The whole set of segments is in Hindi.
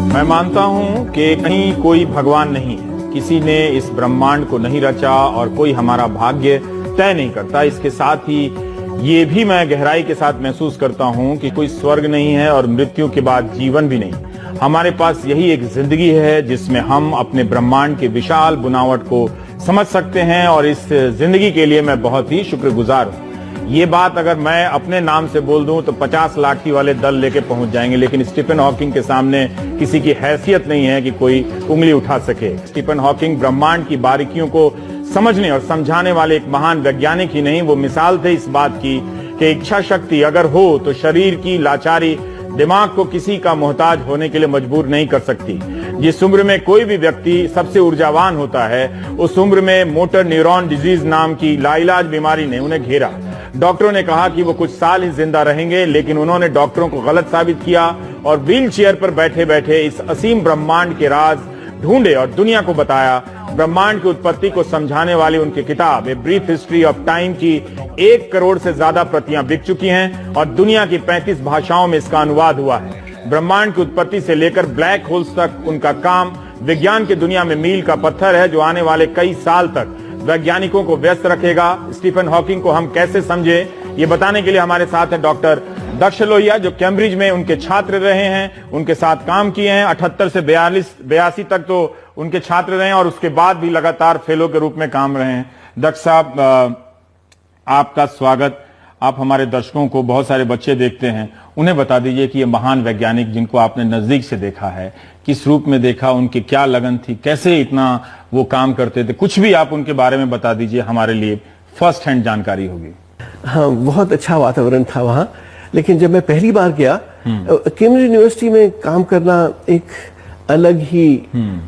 मैं मानता हूं कि कहीं कोई भगवान नहीं है, किसी ने इस ब्रह्मांड को नहीं रचा और कोई हमारा भाग्य तय नहीं करता। इसके साथ ही ये भी मैं गहराई के साथ महसूस करता हूं कि कोई स्वर्ग नहीं है और मृत्यु के बाद जीवन भी नहीं। हमारे पास यही एक जिंदगी है जिसमें हम अपने ब्रह्मांड के विशाल बुनावट को समझ सकते हैं और इस जिंदगी के लिए मैं बहुत ही शुक्रगुजार हूं। ये बात अगर मैं अपने नाम से बोल दूं तो 50 लाठी वाले दल लेके पहुंच जाएंगे, लेकिन स्टीफन हॉकिंग के सामने किसी की हैसियत नहीं है कि कोई उंगली उठा सके। स्टीफन हॉकिंग ब्रह्मांड की बारीकियों को समझने और समझाने वाले एक महान वैज्ञानिक ही नहीं, वो मिसाल थे इस बात की कि इच्छा शक्ति अगर हो तो शरीर की लाचारी दिमाग को किसी का मोहताज होने के लिए मजबूर नहीं कर सकती। जिस उम्र में कोई भी व्यक्ति सबसे ऊर्जावान होता है, उस उम्र में मोटर न्यूरॉन डिजीज नाम की लाइलाज बीमारी ने उन्हें घेरा। डॉक्टरों ने कहा कि वो कुछ साल ही जिंदा रहेंगे, लेकिन उन्होंने डॉक्टरों को गलत साबित किया और व्हील चेयर पर बैठे बैठे इस असीम ब्रह्मांड के राज ढूंढे और दुनिया को बताया। ब्रह्मांड की उत्पत्ति को समझाने वाली उनकी किताब a brief history of time की 1 करोड़ से ज्यादा प्रतियां बिक चुकी हैं और दुनिया की 35 भाषाओं में इसका अनुवाद हुआ है। ब्रह्मांड की उत्पत्ति से लेकर ब्लैक होल्स तक उनका काम विज्ञान की दुनिया में मील का पत्थर है, जो आने वाले कई साल तक वैज्ञानिकों को व्यस्त रखेगा। स्टीफन हॉकिंग को हम कैसे समझे, ये बताने के लिए हमारे साथ है डॉक्टर दक्ष लोहिया, जो कैम्ब्रिज में उनके छात्र रहे हैं, उनके साथ काम किए हैं। 78 से 82 तक तो उनके छात्र रहे हैं और उसके बाद भी लगातार फेलो के रूप में काम रहे हैं। दक्ष साहब, आपका स्वागत। आप हमारे दर्शकों को, बहुत सारे बच्चे देखते हैं, उन्हें बता दीजिए कि ये महान वैज्ञानिक जिनको आपने नजदीक से देखा है, किस रूप में देखा, उनकी क्या लगन थी, कैसे इतना वो काम करते थे, कुछ भी आप उनके बारे में बता दीजिए, हमारे लिए फर्स्ट हैंड जानकारी होगी। हाँ, बहुत अच्छा वातावरण था वहाँ, लेकिन जब मैं पहली बार गया कैम्ब्रिज यूनिवर्सिटी में काम करना एक अलग ही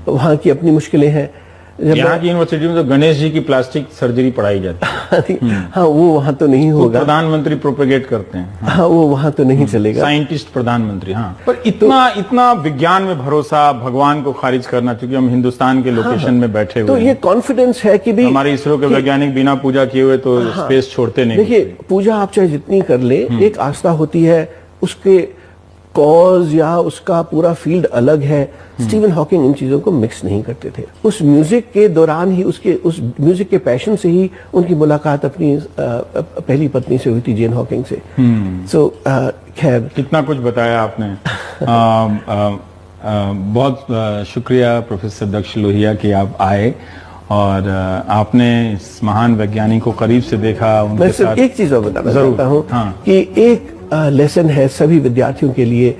वहाँ की अपनी मुश्किलें हैं। यहाँ की यूनिवर्सिटी में तो गणेश जी की प्लास्टिक सर्जरी पढ़ाई जाती है। हाँ, वो वहाँ तो नहीं होगा। प्रधानमंत्री प्रोपेगेट करते हैं। हाँ, वो वहाँ तो नहीं चलेगा। साइंटिस्ट प्रधानमंत्री। हाँ, पर इतना विज्ञान में भरोसा, भगवान को खारिज करना, क्योंकि हम हिंदुस्तान के लोकेशन में बैठे हुए तो ये कॉन्फिडेंस है कि भी हमारे इसरो के वैज्ञानिक बिना पूजा किए हुए तो स्पेस छोड़ते नहीं। देखिए, पूजा आप चाहे जितनी कर ले, एक आस्था होती है, उसके कॉज या उसका पूरा फील्ड अलग है। स्टीफन हॉकिंग इन चीजों को मिक्स नहीं करते थे। उस म्यूजिक के दौरान ही, उस म्यूजिक के पैशन से ही उनकी मुलाकात अपनी पहली पत्नी से हुई थी, जेन हॉकिंग से। सो खैर, कितना कुछ बताया आपने। बहुत शुक्रिया प्रोफेसर दक्ष लोहिया कि आप आए और आपने इस महान वैज्ञानिक को करीब से देखा। मैं सिर्फ एक चीज और बताना चाहता हूँ कि एक लेसन है सभी विद्यार्थियों के लिए।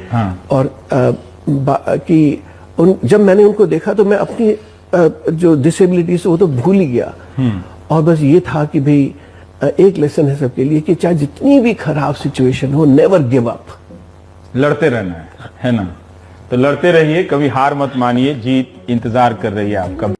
और कि जब मैंने उनको देखा तो मैं अपनी जो डिसेबिलिटीज वो तो भूल ही गया, और बस ये था कि भाई एक लेसन है सबके लिए कि चाहे जितनी भी खराब सिचुएशन हो, नेवर गिव अप। लड़ते रहना है ना? तो लड़ते रहिए, कभी हार मत मानिए, जीत इंतजार कर रही है आपका।